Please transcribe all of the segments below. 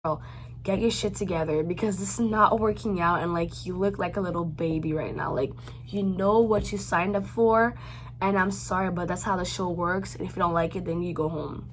girl, get your shit together, because this is not working out, and like you look like a little baby right now. Like, you know what you signed up for, and I'm sorry, but that's how the show works. And if you don't like it, then you go home.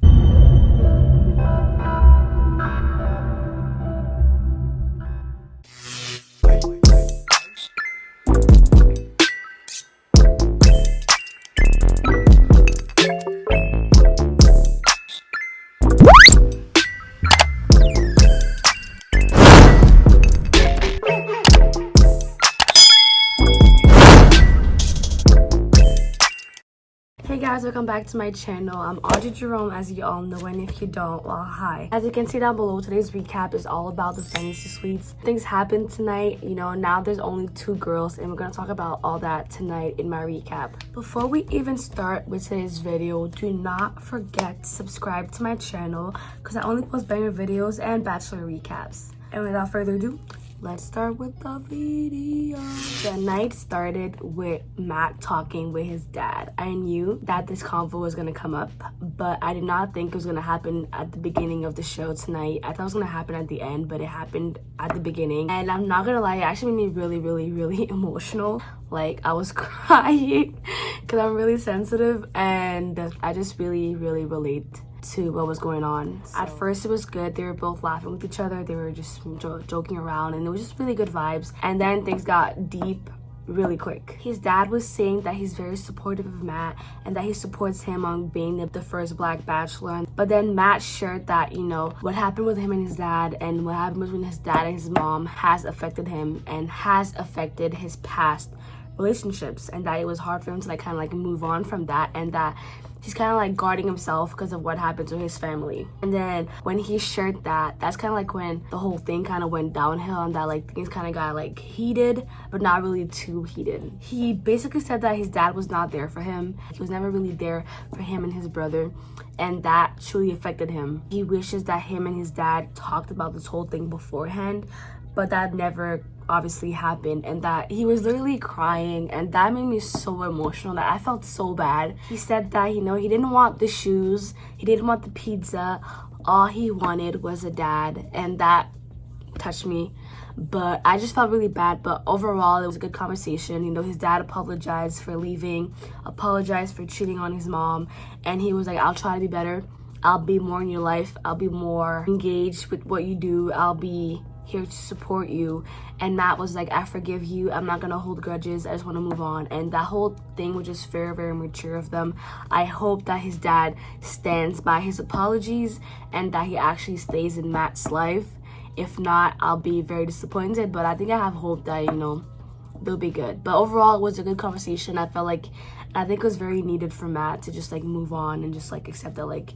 Hey guys, welcome back to my channel. I'm Audrey Jerome, as you all know, and if you don't, well, hi. As you can see down below, today's recap is all about the fantasy suites. Things happened tonight, you know, now there's only 2 girls, and we're gonna talk about all that tonight in my recap. Before we even start with today's video, do not forget to subscribe to my channel, because I only post banger videos and Bachelor recaps. And without further ado, let's start with the video. The night started with Matt talking with his dad. I knew that this convo was gonna come up, but I did not think it was gonna happen at the beginning of the show tonight. I thought it was gonna happen at the end, but it happened at the beginning. And I'm not gonna lie, it actually made me really emotional. Like, I was crying because I'm really sensitive, and I just really relate to what was going on. At first it was good, they were both laughing with each other, they were just joking around, and it was just really good vibes. And then things got deep really quick. His dad was saying that he's very supportive of Matt and that he supports him on being the first Black Bachelor. But then Matt shared that, you know, what happened with him and his dad, and what happened between his dad and his mom has affected him and has affected his past relationships, and that it was hard for him to like kind of like move on from that, and that he's kind of like guarding himself because of what happened to his family. And then when he shared that, that's kind of like when the whole thing kind of went downhill, and that like things kind of got like heated, but not really too heated. He basically said that his dad was not there for him. He was never really there for him and his brother, and that truly affected him. He wishes that him and his dad talked about this whole thing beforehand, but that never obviously happened, and that he was literally crying, and that made me so emotional that I felt so bad. He said that, you know, he didn't want the shoes, he didn't want the pizza, all he wanted was a dad, and that touched me. But I just felt really bad. But overall, it was a good conversation. You know, his dad apologized for leaving, apologized for cheating on his mom, and he was like, I'll try to be better, I'll be more in your life, I'll be more engaged with what you do, I'll be here to support you. And Matt was like, I forgive you, I'm not gonna hold grudges, I just want to move on. And that whole thing was just very mature of them. I hope that his dad stands by his apologies and that he actually stays in Matt's life. If not, I'll be very disappointed, but I think I have hope that, you know, they'll be good. But overall, it was a good conversation. I think it was very needed for Matt to just like move on and just like accept that, like,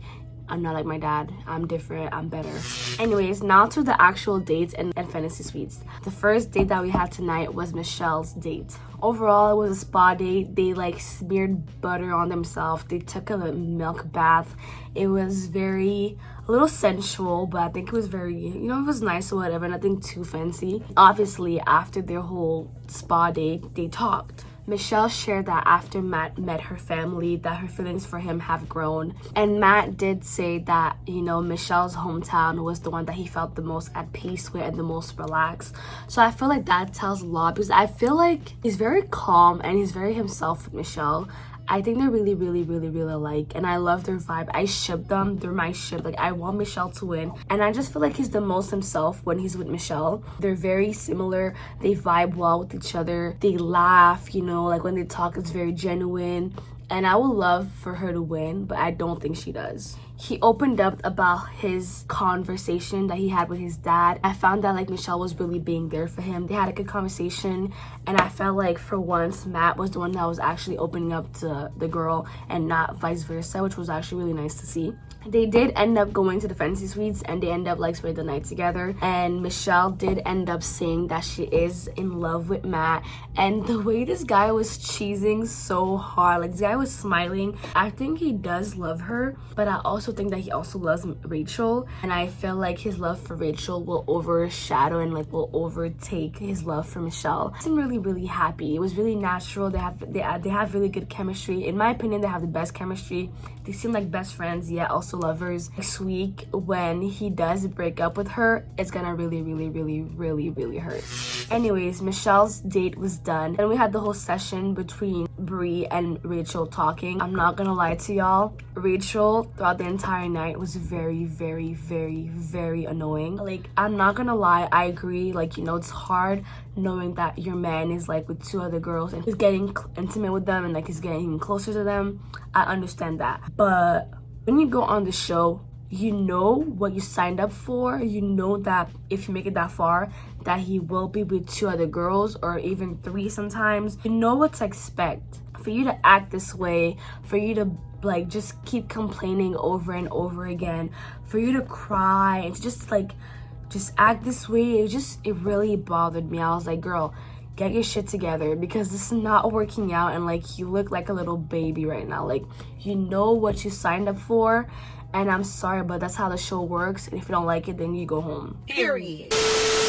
I'm not like my dad, I'm different, I'm better. Anyways, now to the actual dates and fantasy suites. The first date that we had tonight was Michelle's date. Overall, it was a spa date. They like smeared butter on themselves. They took a milk bath. It was a little sensual, but I think it was very, you know, it was nice or whatever, nothing too fancy. Obviously, after their whole spa date, they talked. Michelle shared that after Matt met her family, that her feelings for him have grown. And Matt did say that, you know, Michelle's hometown was the one that he felt the most at peace with and the most relaxed. So I feel like that tells a lot, because I feel like he's very calm and he's very himself with Michelle. I think they're really alike, and I love their vibe. I ship them. They're my ship. Like, I want Michelle to win, and I just feel like he's the most himself when he's with Michelle. They're very similar. They vibe well with each other. They laugh, you know, like when they talk, it's very genuine. And I would love for her to win, but I don't think she does. He opened up about his conversation that he had with his dad. I found that like Michelle was really being there for him. They had a good conversation, and I felt like for once Matt was the one that was actually opening up to the girl and not vice versa, which was actually really nice to see. They did end up going to the fantasy suites, and they end up like spending the night together. And Michelle did end up saying that she is in love with Matt. And the way this guy was cheesing so hard, like this guy was smiling. I think he does love her, but I also think that he also loves Rachel. And I feel like his love for Rachel will overshadow and like will overtake his love for Michelle. I'm really happy. It was really natural. They have really good chemistry. In my opinion, they have the best chemistry. They seem like best friends, yet also to lovers. Next week, when he does break up with her, it's gonna really, really, really, really, really hurt. Anyways, Michelle's date was done, and we had the whole session between Bree and Rachel talking. I'm not gonna lie to y'all, Rachel throughout the entire night was very, very, very, very annoying. Like, I'm not gonna lie, I agree, like, you know, it's hard knowing that your man is like with 2 other girls and he's getting intimate with them and like he's getting closer to them. I understand that, but when you go on the show, you know what you signed up for. You know that if you make it that far, that he will be with 2 other girls or even 3 sometimes. You know what to expect. For you to act this way, for you to like just keep complaining over and over again, for you to cry and to just act this way, it really bothered me. I was like, girl, get your shit together, because this is not working out, and like you look like a little baby right now. Like, you know what you signed up for, and I'm sorry, but that's how the show works, and if you don't like it, then you go home. Period.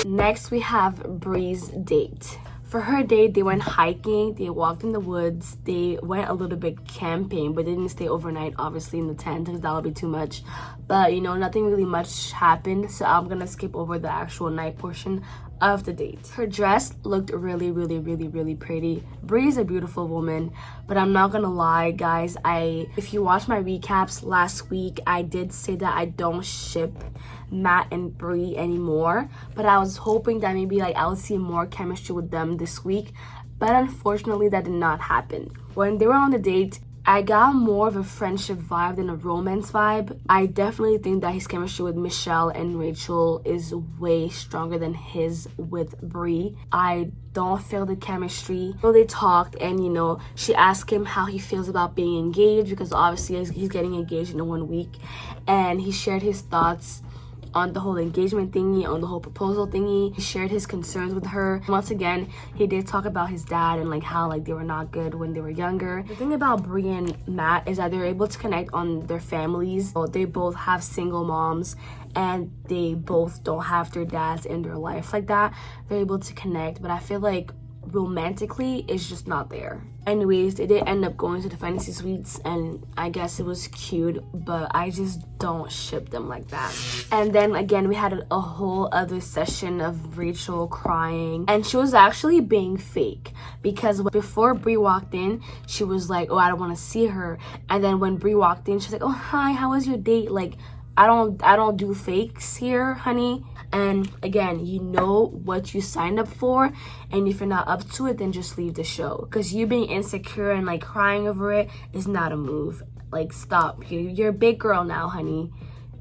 Next, we have Bree's date. For her date, they went hiking, they walked in the woods, they went a little bit camping, but they didn't stay overnight, obviously, in the tent, because that would be too much. But, you know, nothing really much happened, so I'm gonna skip over the actual night portion of the date. Her dress looked really, really, really, really pretty. Bree is a beautiful woman, but I'm not gonna lie, guys, if you watch my recaps last week, I did say that I don't ship Matt and Bree anymore, but I was hoping that maybe like I would see more chemistry with them this week, but unfortunately that did not happen. When they were on the date, I got more of a friendship vibe than a romance vibe. I definitely think that his chemistry with Michelle and Rachel is way stronger than his with Bree. I don't feel the chemistry. So they talked, and you know, she asked him how he feels about being engaged, because obviously he's getting engaged in 1 week, and he shared his thoughts on the whole engagement thingy, on the whole proposal thingy. He shared his concerns with her. Once again, he did talk about his dad and like how like they were not good when they were younger. The thing about Bree and Matt is that they're able to connect on their families. So they both have single moms, and they both don't have their dads in their life like that. They're able to connect, but I feel like romantically it's just not there. Anyways, they did end up going to the fantasy suites, and I guess it was cute, but I just don't ship them like that. And then again, we had a whole other session of Rachel crying, and she was actually being fake, because before Bree walked in, she was like, oh, I don't want to see her, and then when Bree walked in, she's like, oh, hi, how was your date? Like, I don't do fakes here, honey. And again, you know what you signed up for, and if you're not up to it, then just leave the show, because you being insecure and like crying over it is not a move. Like, stop. You're a big girl now, honey,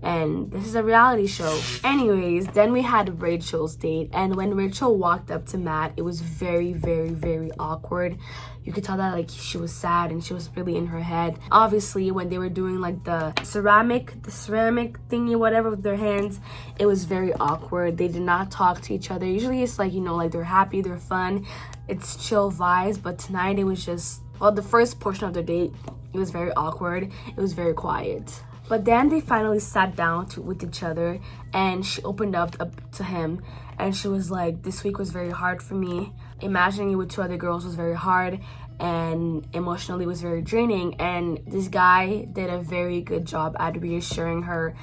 and this is a reality show. Anyways, then we had Rachel's date, and when Rachel walked up to Matt, it was very, very, very awkward. You could tell that like she was sad and she was really in her head. Obviously, when they were doing like the ceramic thingy, whatever, with their hands, it was very awkward. They did not talk to each other. Usually it's like, you know, like they're happy, they're fun, it's chill vibes, but tonight it was just, well, the first portion of the date, it was very awkward. It was very quiet. But then they finally sat down with each other, and she opened up to him, and she was like, this week was very hard for me. Imagining you with 2 other girls was very hard, and emotionally was very draining. And this guy did a very good job at reassuring her,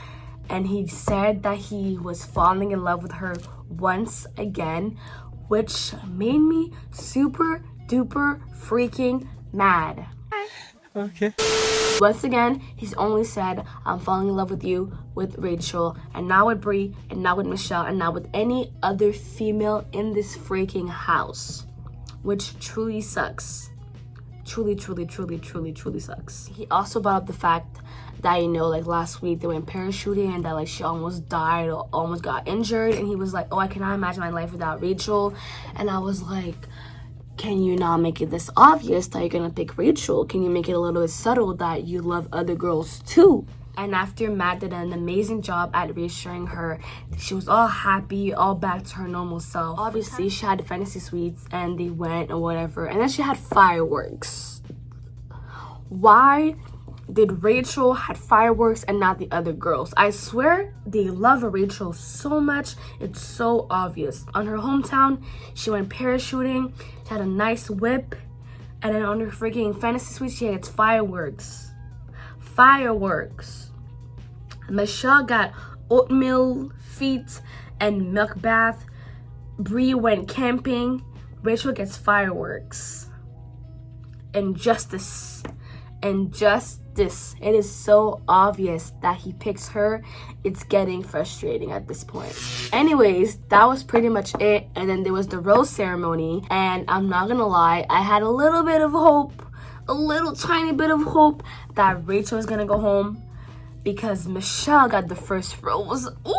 and he said that he was falling in love with her once again, which made me super duper freaking mad. Okay. Once again, he's only said, I'm falling in love with you, with Rachel, and now with Bree, and now with Michelle, and now with any other female in this freaking house, which truly sucks. Truly, truly, truly, truly, truly sucks. He also brought up the fact that, you know, like last week they went parachuting, and that like she almost died or almost got injured, and he was like, oh, I cannot imagine my life without Rachel. And I was like, can you not make it this obvious that you're gonna pick Rachel? Can you make it a little bit subtle that you love other girls too? And after Matt did an amazing job at reassuring her, she was all happy, all back to her normal self. Obviously, she had the fantasy suites, and they went or whatever, and then she had fireworks. Why did Rachel had fireworks and not the other girls? I swear they love Rachel so much, it's so obvious. On her hometown, she went parachuting, she had a nice whip, and then on her freaking fantasy suite, she had fireworks. Fireworks. Michelle got oatmeal feet and milk bath. Bree went camping. Rachel gets fireworks. And justice. It is so obvious that he picks her. It's getting frustrating at this point. Anyways, that was pretty much it. And then there was the rose ceremony. And I'm not gonna lie, I had a little bit of hope, a little tiny bit of hope that Rachel was gonna go home because Michelle got the first rose. Ooh!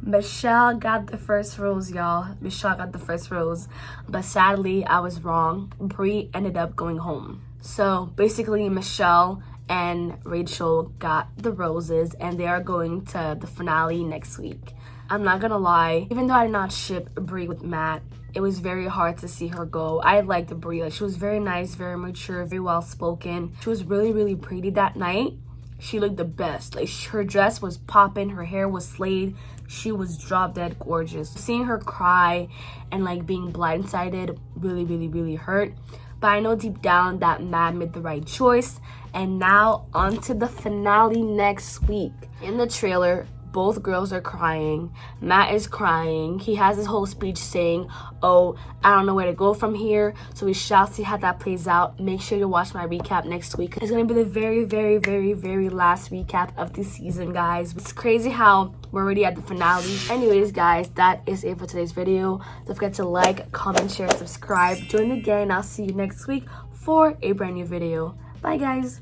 Michelle got the first rose, y'all. Michelle got the first rose. But sadly, I was wrong. Bree ended up going home. So basically, Michelle and Rachel got the roses and they are going to the finale next week. I'm not gonna lie, even though I did not ship Bree with Matt, it was very hard to see her go. I liked Bree. Like, she was very nice, very mature, very well spoken. She was really, really pretty that night. She looked the best. Like, her dress was popping, her hair was slayed. She was drop dead gorgeous. Seeing her cry and like being blindsided really, really, really hurt. But I know deep down that Matt made the right choice. And now on to the finale next week. In the trailer, both girls are crying. Matt is crying. He has his whole speech saying, oh, I don't know where to go from here. So we shall see how that plays out. Make sure to watch my recap next week. It's going to be the very, very, very, very last recap of the season, guys. It's crazy how we're already at the finale. Anyways, guys, that is it for today's video. Don't forget to like, comment, share, subscribe. Join the gang. I'll see you next week for a brand new video. Bye, guys.